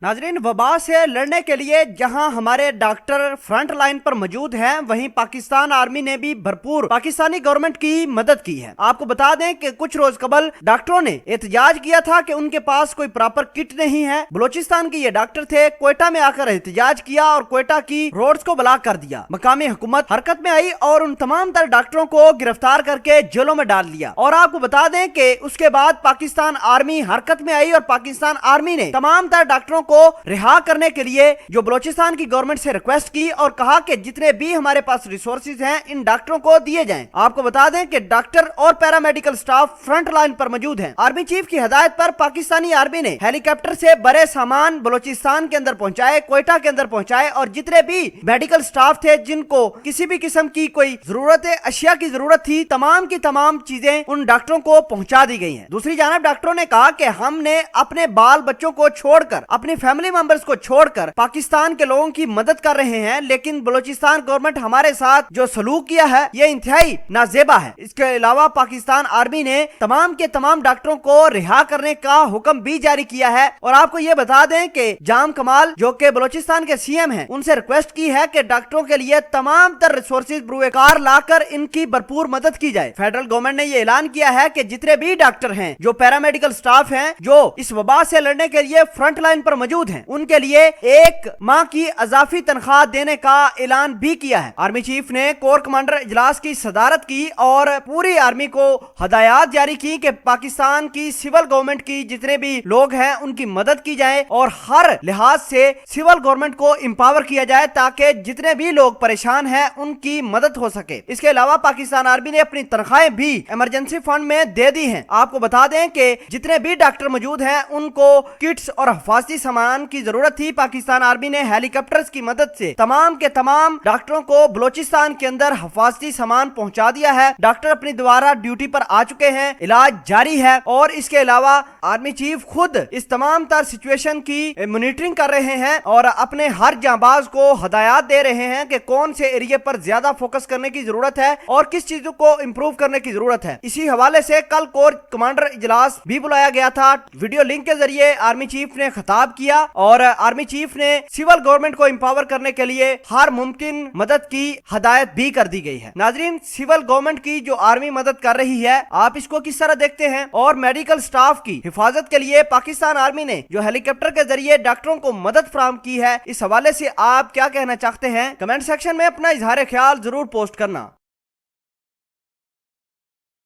नाजरीन, वबा से लड़ने के लिए जहां हमारे डॉक्टर फ्रंट लाइन पर मौजूद हैं, वहीं पाकिस्तान आर्मी ने भी भरपूर पाकिस्तानी गवर्नमेंट की मदद की है। आपको बता दें कि कुछ रोज कबल डॉक्टरों ने एहतजाज किया था कि उनके पास कोई प्रॉपर किट नहीं है। बलोचिस्तान के ये डॉक्टर थे, क्वेटा में आकर एहतजाज किया और क्वेटा की रोड्स को ब्लॉक कर दिया। मकामी हुकूमत हरकत में आई और उन तमाम तर डॉक्टरों को गिरफ्तार करके जेलों में डाल दिया। और आपको बता दें कि उसके बाद पाकिस्तान आर्मी हरकत में आई और पाकिस्तान आर्मी ने तमाम तर डॉक्टरों को रिहा करने के लिए जो बलोचिस्तान की गवर्नमेंट से रिक्वेस्ट की और कहा कि जितने भी हमारे पास रिसोर्सेज हैं इन डॉक्टरों को दिए जाएं। आपको बता दें कि डॉक्टर और पैरामेडिकल स्टाफ फ्रंट लाइन पर मौजूद हैं। आर्मी चीफ की हिदायत पर पाकिस्तानी आर्मी ने हेलीकॉप्टर से बड़े सामान बलोचिस्तान के अंदर पहुंचाए, क्वेटा के अंदर पहुंचाए और जितने भी मेडिकल स्टाफ थे जिनको किसी भी किस्म की कोई जरूरत अशिया की जरूरत थी, तमाम की तमाम चीजें उन डॉक्टरों को पहुंचा दी गई हैं। दूसरी जानब डॉक्टरों ने कहा कि हमने अपने बाल बच्चों को छोड़कर, अपनी फैमिली मेंबर्स को छोड़कर पाकिस्तान के लोगों की मदद कर रहे हैं, लेकिन बलोचिस्तान गवर्नमेंट हमारे साथ जो सलूक किया है ये इंतहाई नाजेबा है। इसके अलावा पाकिस्तान आर्मी ने तमाम के तमाम डॉक्टरों को रिहा करने का हुक्म भी जारी किया है। और आपको ये बता दें कि जाम कमाल जो कि बलोचिस्तान के सीएम हैं, उनसे रिक्वेस्ट की है कि डॉक्टरों के लिए तमाम तर रिसोर्सेज बरूएकार लाकर इनकी भरपूर मदद की जाए। फेडरल गवर्नमेंट ने ये ऐलान किया है कि जितने भी डॉक्टर हैं, जो पैरामेडिकल स्टाफ हैं, जो इस वबा से लड़ने के लिए फ्रंट लाइन पर मौजूद हैं, उनके लिए 1 माह की इजाफी तनख्वाह देने का ऐलान भी किया है। आर्मी चीफ ने कोर कमांडर इजलास की सदारत की और पूरी आर्मी को हदायत जारी की कि पाकिस्तान की सिविल गवर्नमेंट की जितने भी लोग हैं उनकी मदद की जाए और हर लिहाज से सिविल गवर्नमेंट को एम्पावर किया जाए ताकि जितने भी लोग परेशान हैं उनकी मदद हो सके। इसके अलावा पाकिस्तान आर्मी ने अपनी तनख्वाहें भी इमरजेंसी फंड में दे दी हैं। आपको बता दें कि जितने भी डॉक्टर मौजूद हैं उनको किट्स और हिफाजती सामान की जरूरत थी। पाकिस्तान आर्मी ने हेलीकॉप्टर्स की मदद से तमाम के तमाम डॉक्टरों को बलोचिस्तान के अंदर हिफाजती सामान पहुंचा दिया है। डॉक्टर अपनी दोबारा ड्यूटी पर आ चुके हैं, इलाज जारी है। और इसके अलावा आर्मी चीफ खुद इस तमाम तर सिचुएशन की मॉनिटरिंग कर रहे हैं और अपने हर जांबाज को हदायत दे रहे हैं कि कौन से एरिया पर ज्यादा फोकस करने की जरूरत है और किस चीजों को इंप्रूव करने की जरूरत है। इसी हवाले से कल कोर कमांडर इजलास भी बुलाया गया था। वीडियो लिंक के जरिए आर्मी चीफ ने खिताब किया और आर्मी चीफ ने सिविल गवर्नमेंट को एम्पावर करने के लिए हर मुमकिन मदद की हदायत भी कर दी गई है। नाजरीन, सिविल गवर्नमेंट की जो आर्मी मदद कर रही है, आप इसको किस तरह देखते हैं? और मेडिकल स्टाफ की हिफाजत के लिए पाकिस्तान आर्मी ने जो हेलीकॉप्टर के जरिए डॉक्टरों को मदद फराहम की है, इस हवाले से आप क्या कहना चाहते हैं? कमेंट सेक्शन में अपना इजहार ख्याल जरूर पोस्ट करना।